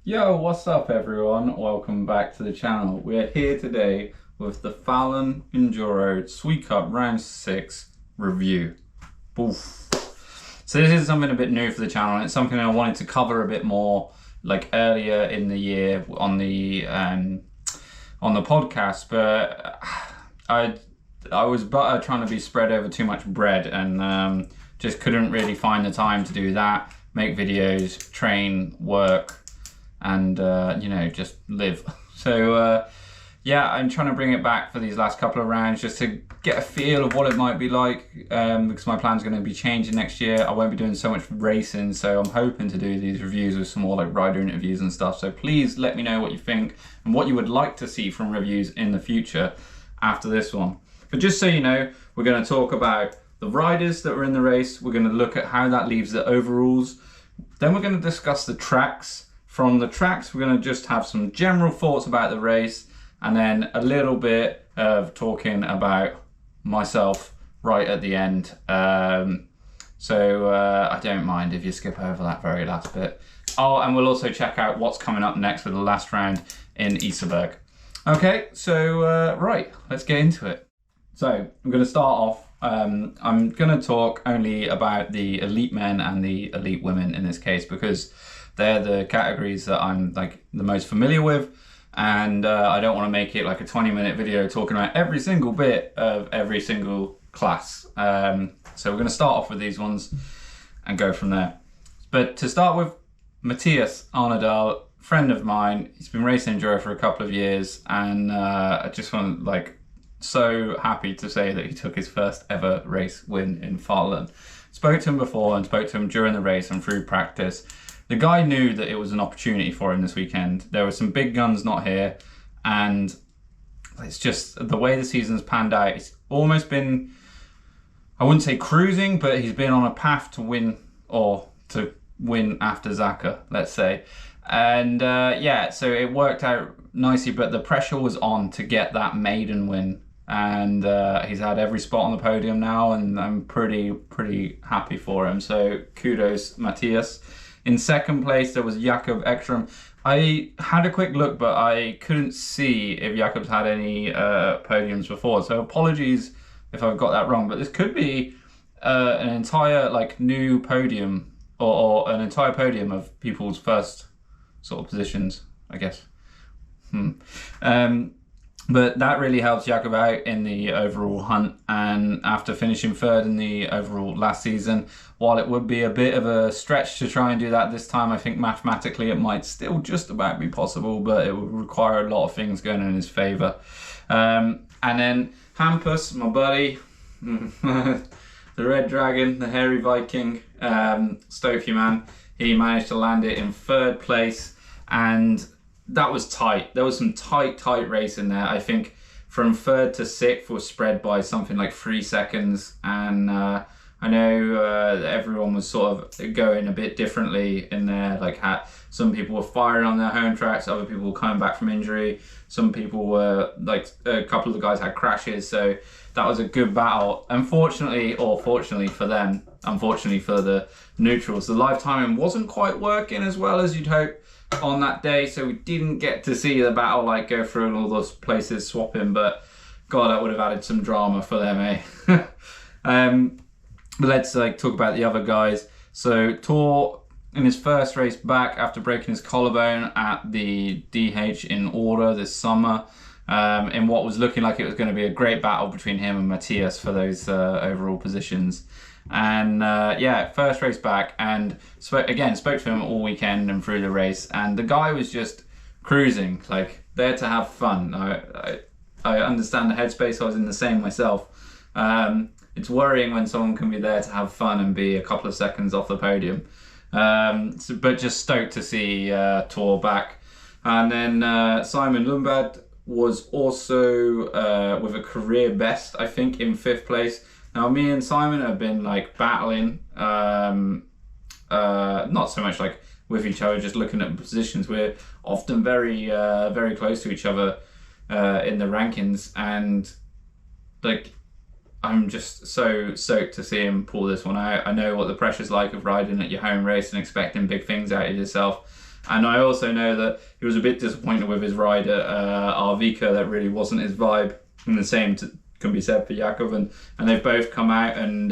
Yo, what's up everyone? Welcome back to the channel. We're here today with the Falun Enduro SweCup Round 6 review. Oof. So this is something a bit new for the channel, and it's something I wanted to cover a bit more like earlier in the year on the podcast, but I was trying to be spread over too much bread and just couldn't really find the time to do that, make videos, train, work, and just live. So yeah, I'm trying to bring it back for these last couple of rounds just to get a feel of what it might be like, because my plan's going to be changing next year. I won't be doing so much racing, so I'm hoping to do these reviews with some more like rider interviews and stuff. So please let me know what you think and what you would like to see from reviews in the future after this one. But just so you know, we're going to talk about the riders that were in the race. We're going to look at how that leaves the overalls. Then we're going to discuss the tracks. From the tracks, we're going to just have some general thoughts about the race, and then a little bit of talking about myself right at the end. So I don't mind if you skip over that very last bit. Oh, and we'll also check out what's coming up next for the last round in Easterberg. Okay, so right, let's get into it. So I'm going to start off. I'm going to talk only about the elite men and the elite women in this case, because they're the categories that I'm like the most familiar with, and I don't want to make it like a 20-minute video talking about every single bit of every single class. So we're going to start off with these ones and go from there. But to start with, Matthias Arnedal, friend of mine. He's been racing enduro for a couple of years, and I just want to so happy to say that he took his first ever race win in Falun. Spoke to him before and spoke to him during the race and through practice. The guy knew that it was an opportunity for him this weekend. There were some big guns not here, and it's just the way the season's panned out. It's almost been, I wouldn't say cruising, but he's been on a path to win, or to win after Zaka, let's say. And yeah, so it worked out nicely, but the pressure was on to get that maiden win. And he's had every spot on the podium now, and I'm pretty happy for him. So kudos, Matthias. In second place, there was Jakob Ekstrom. I had a quick look, but I couldn't see if Jakob's had any podiums before. So apologies if I've got that wrong, but this could be an entire new podium, or an entire podium of people's first sort of positions, I guess. But that really helps Jakob out in the overall hunt, and after finishing third in the overall last season, while it would be a bit of a stretch to try and do that this time, I think mathematically it might still just about be possible, but it would require a lot of things going in his favour. And then Hampus, my buddy, the Red Dragon, the Hairy Viking, Stokey man, he managed to land it in third place, and that was tight. There was some tight race in there. I think from third to sixth was spread by something like 3 seconds, and I know everyone was sort of going a bit differently in there. Some people were firing on their home tracks, other people were coming back from injury, some people were a couple of the guys had crashes, so that was a good battle. Unfortunately, or fortunately for them, unfortunately for the neutrals, the live timing wasn't quite working as well as you'd hope on that day, so we didn't get to see the battle go through all those places swapping, but god, that would have added some drama for them, eh? But let's talk about the other guys. So Tor, in his first race back after breaking his collarbone at the DH in Order this summer, in what was looking like it was going to be a great battle between him and Matthias for those overall positions. And yeah, first race back, and spoke to him all weekend and through the race, and the guy was just cruising, there to have fun. I understand the headspace. I was in the same myself. It's worrying when someone can be there to have fun and be a couple of seconds off the podium. But just stoked to see Tor back. And then Simon Lumbad was also with a career best, I think, in fifth place. Now, me and Simon have been battling, not so much with each other, just looking at positions. We're often very close to each other in the rankings, and I'm just so stoked to see him pull this one out. I know what the pressure's like of riding at your home race and expecting big things out of yourself. And I also know that he was a bit disappointed with his ride at Arvika, that really wasn't his vibe. And the same can be said for Jakov, and they've both come out and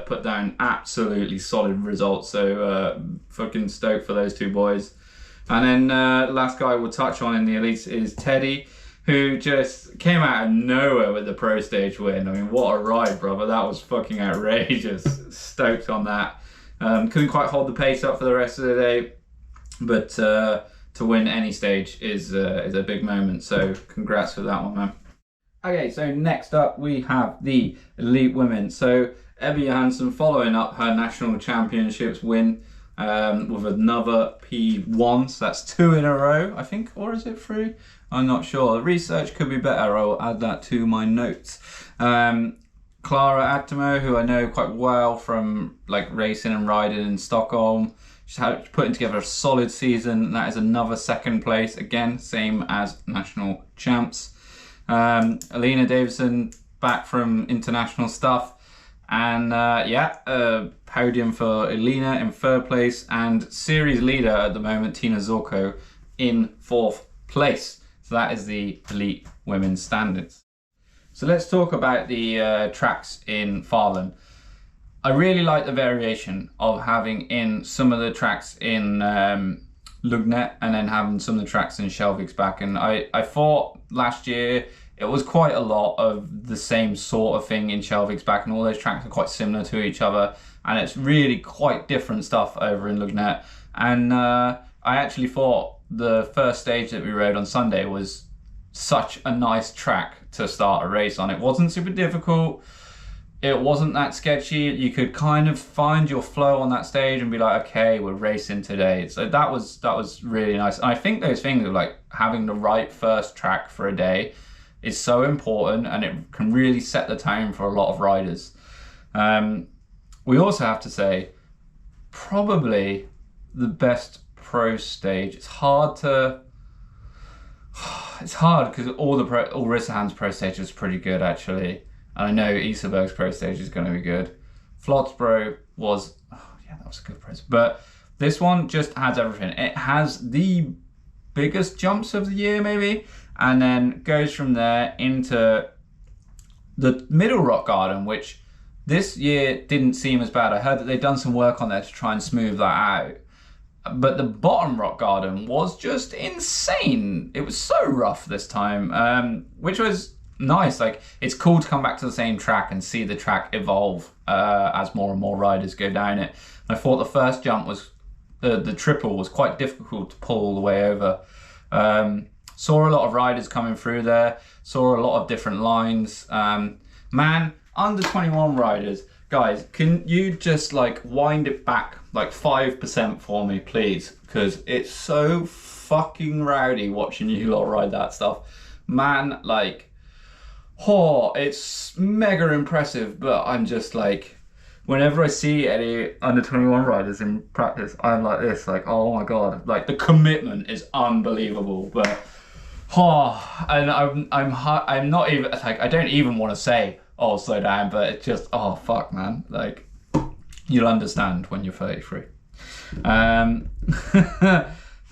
put down absolutely solid results. So fucking stoked for those two boys. And then the last guy we'll touch on in the elites is Teddy, who just came out of nowhere with the pro stage win. I mean, what a ride, brother. That was fucking outrageous. Stoked on that. Couldn't quite hold the pace up for the rest of the day, but to win any stage is a big moment. So congrats for that one, man. Okay, so next up we have the elite women. So Ebba Johansson following up her national championships win with another P1. So that's 2 in a row, I think, or is it 3? I'm not sure. The research could be better. I'll add that to my notes. Clara Atamo, who I know quite well from like racing and riding in Stockholm. She's putting together a solid season. That is another 2nd place, again, same as national champs. Alina Davison back from international stuff. And podium for Elina in 3rd place, and series leader at the moment, Tina Zorko, in 4th place. So that is the elite women's standards. So let's talk about the tracks in Falun. I really like the variation of having in some of the tracks in Lugnet and then having some of the tracks in Kjellviksback. And I thought last year it was quite a lot of the same sort of thing in Kjellviksback, and all those tracks are quite similar to each other, and it's really quite different stuff over in Lugnet. And I actually thought the first stage that we rode on Sunday was such a nice track to start a race on. It wasn't super difficult, it wasn't that sketchy. You could kind of find your flow on that stage and be like, okay, we're racing today. So that was really nice. And I think those things of like having the right first track for a day is so important, and it can really set the tone for a lot of riders. We also have to say, probably the best pro stage. It's hard because all Rissahan's pro stage is pretty good actually, and I know Easterberg's pro stage is going to be good. Flotsbro was, that was a good pro, but this one just has everything. It has the biggest jumps of the year maybe, and then goes from there into the middle rock garden, which this year didn't seem as bad. I heard that they'd done some work on there to try and smooth that out. But the bottom rock garden was just insane. It was so rough this time, which was nice. Like, it's cool to come back to the same track and see the track evolve as more and more riders go down it. I thought the first jump was, the triple was quite difficult to pull all the way over. Saw a lot of riders coming through there, saw a lot of different lines. Man, under 21 riders, guys, can you just like wind it back like 5% for me, please? Because it's so fucking rowdy watching you lot ride that stuff. Man, like, it's mega impressive, but I'm just like, whenever I see any under 21 riders in practice, I'm like this, like, oh my God, like the commitment is unbelievable. But and I'm not even like, I don't even want to say, oh, slow down, but it's just, oh fuck, man, like, you'll understand when you're 33.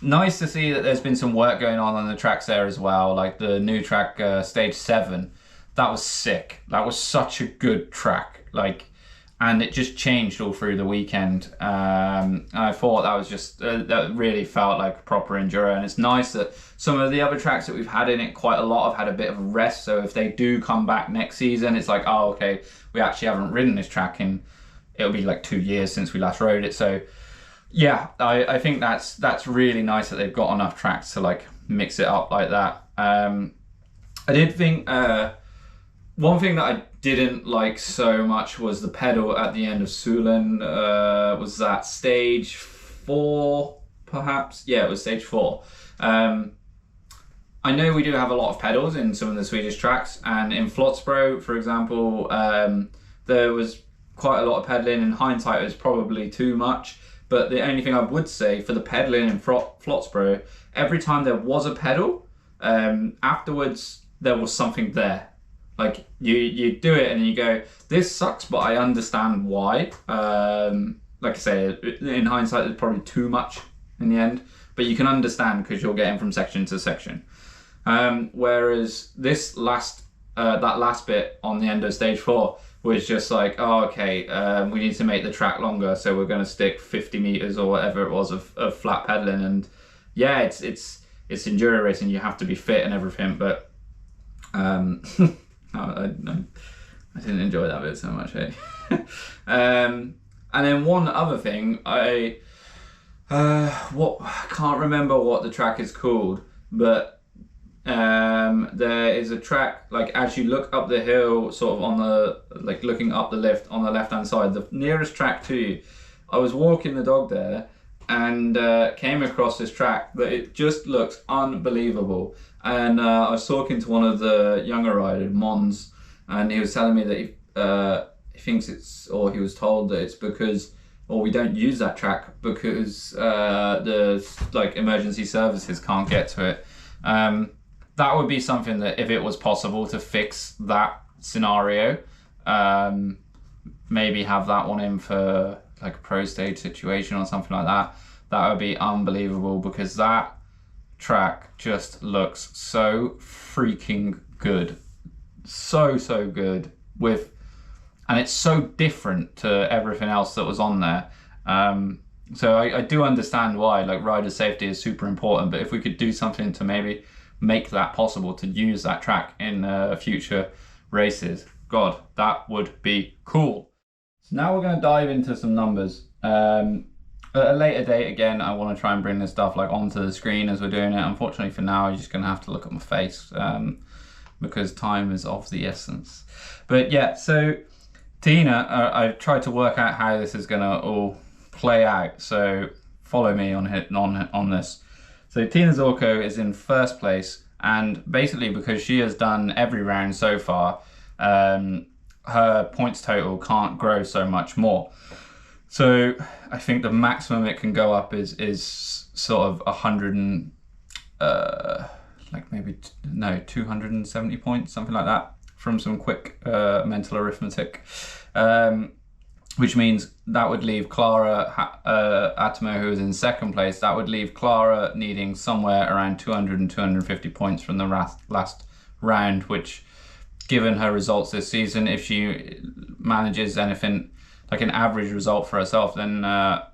Nice to see that there's been some work going on the tracks there as well, like the new track, stage 7. That was sick. That was such a good track, like, and it just changed all through the weekend. I thought that was just, that really felt like proper enduro, and it's nice that some of the other tracks that we've had in it, quite a lot have had a bit of a rest, so if they do come back next season, it's like, oh, okay, we actually haven't ridden this track in, it'll be like 2 years since we last rode it. So yeah, I think that's really nice that they've got enough tracks to like mix it up like that. I did think, one thing that I didn't like so much was the pedal at the end of Sulen. Was that stage 4, perhaps? Yeah, it was stage 4. I know we do have a lot of pedals in some of the Swedish tracks, and in Flotsbro, for example, there was quite a lot of pedaling. In hindsight, it was probably too much, but the only thing I would say for the pedaling in Flotsbro, every time there was a pedal, afterwards there was something there. Like, you do it and you go, this sucks, but I understand why. Like I say, in hindsight, there's probably too much in the end. but you can understand because you're getting from section to section. Whereas this last that last bit on the end of stage 4 was just like, oh, okay, we need to make the track longer, so we're going to stick 50 meters or whatever it was of flat pedaling. And yeah, it's enduro racing, you have to be fit and everything, but I didn't enjoy that bit so much, eh? And then one other thing, I can't remember what the track is called, but there is a track, like as you look up the hill, sort of on the, like looking up the lift on the left hand side, the nearest track to you. I was walking the dog there and came across this track that it just looks unbelievable. And I was talking to one of the younger riders, Mons, and he was telling me that he thinks it's, or he was told that it's because, or we don't use that track because the like emergency services can't get to it. That would be something that if it was possible to fix that scenario, maybe have that one in for like a pro stage situation or something like that. That would be unbelievable, because that track just looks so freaking good. So good and it's so different to everything else that was on there. So I do understand why, like, rider safety is super important, but if we could do something to maybe make that possible, to use that track in future races, God, that would be cool. So now we're going to dive into some numbers. At a later date, again, I want to try and bring this stuff like onto the screen as we're doing it. Unfortunately for now, you're just going to have to look at my face because time is of the essence. But yeah, so Tina, I've tried to work out how this is going to all play out, so follow me on this. So Tina Zorko is in first place, and basically because she has done every round so far, her points total can't grow so much more. So I think the maximum it can go up is sort of 100 and like maybe 270 points, something like that, from some quick mental arithmetic. Which means that would leave Clara Atomo, who is in second place, that would leave Clara needing somewhere around 200 and 250 points from the last round, which, given her results this season, if she manages anything like an average result for herself, then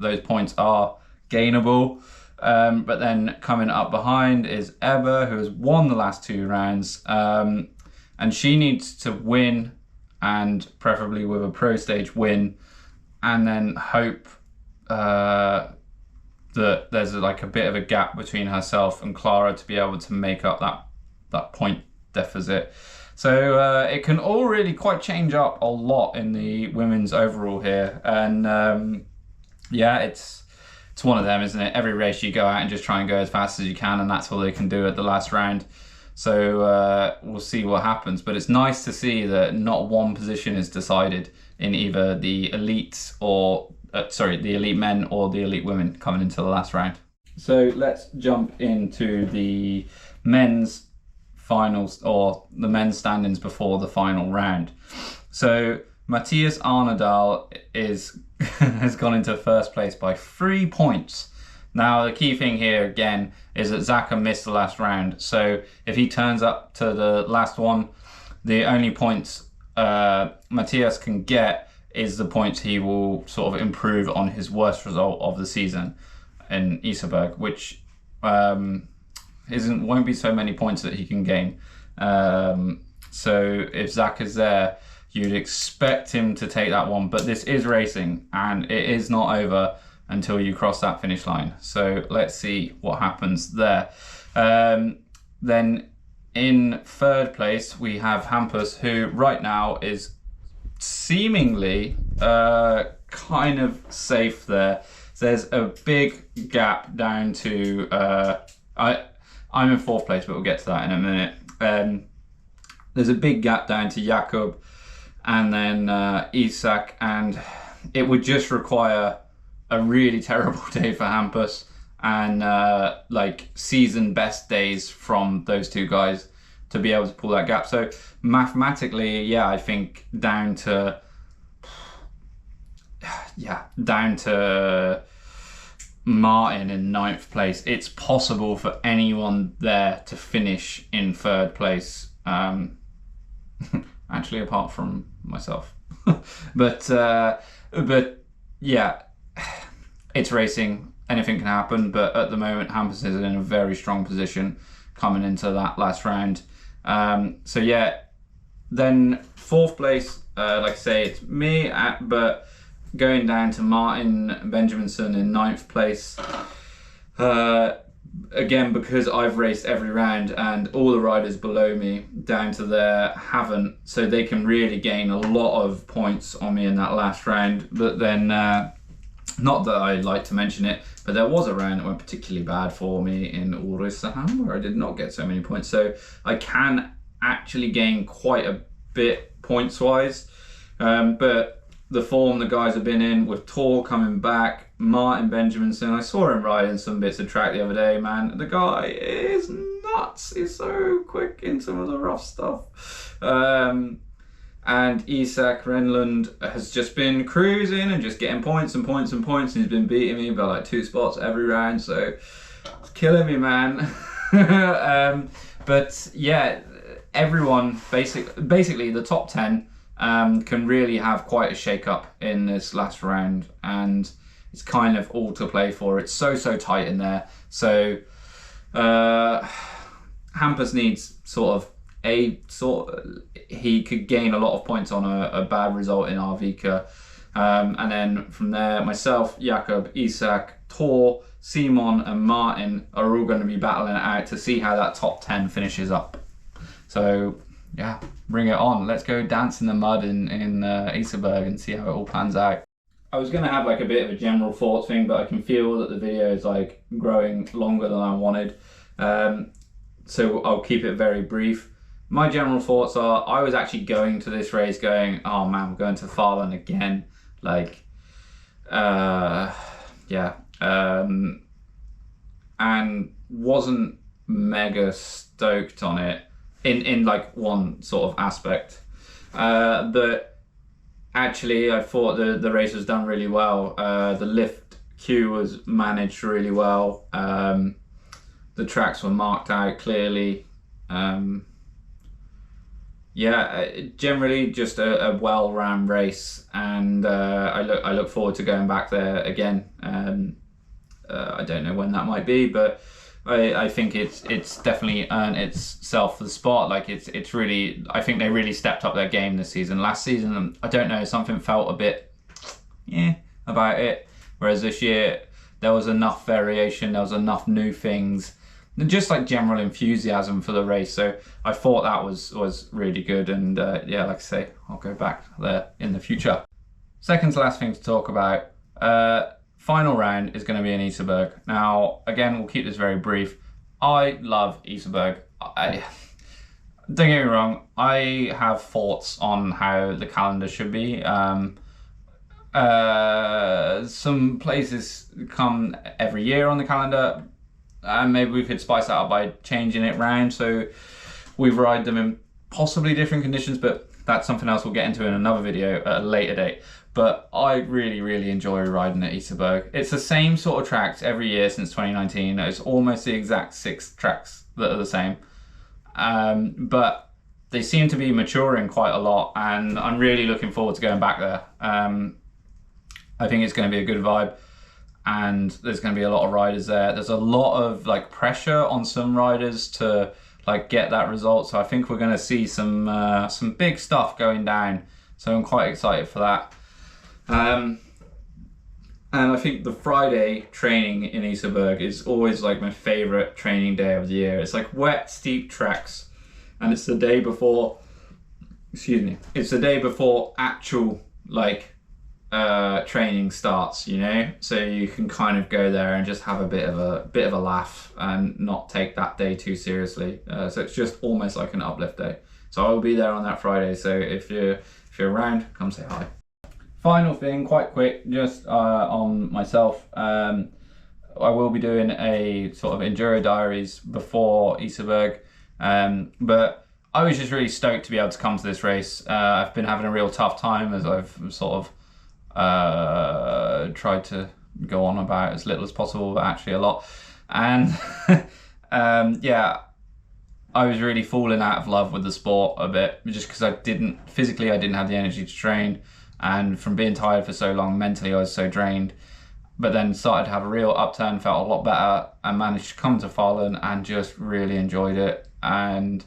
those points are gainable. But then coming up behind is Ebba, who has won the last 2 rounds, and she needs to win, and preferably with a pro stage win, and then hope that there's like a bit of a gap between herself and Clara to be able to make up that point deficit. So it can all really quite change up a lot in the women's overall here. And yeah, it's one of them, isn't it? Every race you go out and just try and go as fast as you can, and that's all they can do at the last round. So we'll see what happens, but it's nice to see that not one position is decided in either the elite or the elite men or the elite women coming into the last round. So let's jump into the men's finals, or the men's standings before the final round. So Matthias Arnedal has gone into first place by 3 points. Now, the key thing here, again, is that Zaka missed the last round. So if he turns up to the last one, the only points Matthias can get is the points he will sort of improve on his worst result of the season in Easterberg, which won't be so many points that he can gain. So if Zach is there, you'd expect him to take that one. But this is racing, and it is not over until you cross that finish line. So let's see what happens there. Then in third place, we have Hampus, who right now is seemingly kind of safe there. So there's a big gap down to, I'm in fourth place, but we'll get to that in a minute. There's a big gap down to Jakob and then Isak, and it would just require a really terrible day for Hampus and like season best days from those two guys to be able to pull that gap. So mathematically, yeah, I think down to Martin in 9th place. It's possible for anyone there to finish in 3rd place. Actually, apart from myself. but yeah, it's racing. Anything can happen. But at the moment, Hampus is in a very strong position coming into that last round. So yeah, then 4th place, like I say, it's me, but going down to Martin Benjaminson in 9th place. Again, because I've raced every round and all the riders below me down to there haven't, so they can really gain a lot of points on me in that last round. But then, not that I like to mention it, but there was a round that went particularly bad for me in Ulricehamn where I did not get so many points. So I can actually gain quite a bit points-wise. But the form the guys have been in with Tor coming back, Martin Benjaminson, I saw him riding some bits of track the other day, man. The guy is nuts. He's so quick in some of the rough stuff. And Isak Renlund has just been cruising and just getting points and points and points. He's been beating me by like 2 spots every round, so it's killing me, man. But yeah, everyone, basically the top 10 can really have quite a shake-up in this last round, and it's kind of all to play for. It's so tight in there. So Hampus needs he could gain a lot of points on a bad result in Arvika. And then from there, myself, Jakob, Isak, Tor, Simon and Martin are all going to be battling it out to see how that top 10 finishes up. So yeah, bring it on. Let's go dance in the mud in Easterberg and see how it all pans out. I was going to have like a bit of a general thoughts thing, but I can feel that the video is like growing longer than I wanted. So I'll keep it very brief. My general thoughts are, I was actually going to this race going, oh man, I'm going to Falun again. Like, yeah. And wasn't mega stoked on it in like one sort of aspect. But actually, I thought the race was done really well. The lift queue was managed really well. The tracks were marked out clearly. Yeah, generally just a well-ran race, and I look forward to going back there again. I don't know when that might be, but I think it's definitely earned itself the spot. Like it's really, I think they really stepped up their game this season. Last season, I don't know, something felt a bit about it, whereas this year there was enough variation, there was enough new things, and just like general enthusiasm for the race. So I thought that was really good, and yeah, like I say, I'll go back there in the future. Second to last thing to talk about, final round is going to be in Easterberg. Now, again, we'll keep this very brief. I love Easterberg. Don't get me wrong, I have thoughts on how the calendar should be. Some places come every year on the calendar, and maybe we could spice that up by changing it round so we ride them in possibly different conditions, but that's something else we'll get into in another video at a later date. But I really enjoy riding at Easterberg. It's the same sort of tracks every year since 2019. It's almost the exact 6 tracks that are the same. But they seem to be maturing quite a lot, and I'm really looking forward to going back there. I think it's going to be a good vibe, and there's going to be a lot of riders there. There's a lot of like pressure on some riders to like get that result. So I think we're going to see some big stuff going down. So I'm quite excited for that. And I think the Friday training in Easterberg is always like my favorite training day of the year. It's like wet, steep tracks, and it's the day before, it's the day before actual like training starts, you know, so you can kind of go there and just have a bit of a laugh and not take that day too seriously. So it's just almost like an uplift day. So I will be there on that Friday, so if you're around, come say hi. Final thing, quite quick, just on myself. I will be doing a sort of Enduro diaries before Easterberg, but I was just really stoked to be able to come to this race. I've been having a real tough time as I've sort of tried to go on about as little as possible, but actually a lot. And yeah, I was really falling out of love with the sport a bit, just because I didn't have the energy to train, and from being tired for so long, mentally I was so drained. But then started to have a real upturn, felt a lot better, and managed to come to Falun and just really enjoyed it. And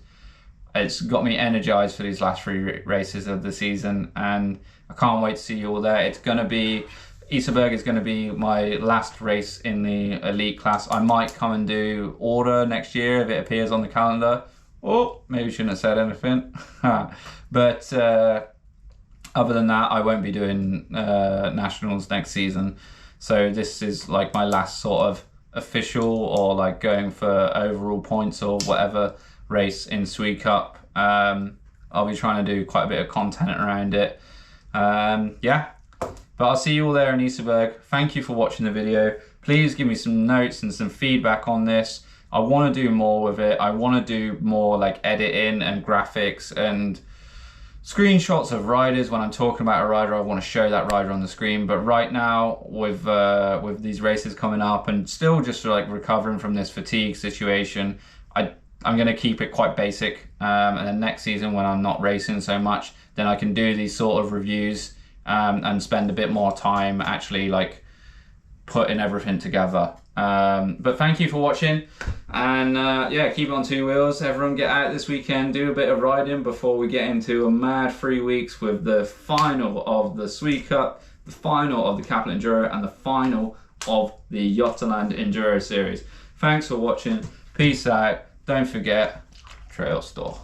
it's got me energized for these last 3 races of the season, and I can't wait to see you all there. It's going to be, Easterberg is going to be my last race in the elite class. I might come and do order next year if it appears on the calendar. Oh, maybe shouldn't have said anything. But other than that, I won't be doing nationals next season. So this is like my last sort of official, or like going for overall points or whatever, race in SweCup. I'll be trying to do quite a bit of content around it. Yeah, but I'll see you all there in Easterberg. Thank you for watching the video. Please give me some notes and some feedback on this. I want to do more with it. I want to do more like editing and graphics and screenshots of riders. When I'm talking about a rider, I want to show that rider on the screen. But right now, with these races coming up and still just like recovering from this fatigue situation, I'm going to keep it quite basic. And then next season, when I'm not racing so much, then I can do these sort of reviews and spend a bit more time actually like putting everything together. But thank you for watching, and yeah, keep it on 2 wheels. Everyone get out this weekend, do a bit of riding before we get into a mad 3 weeks with the final of the SweCup, the final of the Capital Enduro, and the final of the Jotland Enduro series. Thanks for watching. Peace out. Don't forget, Trail Store.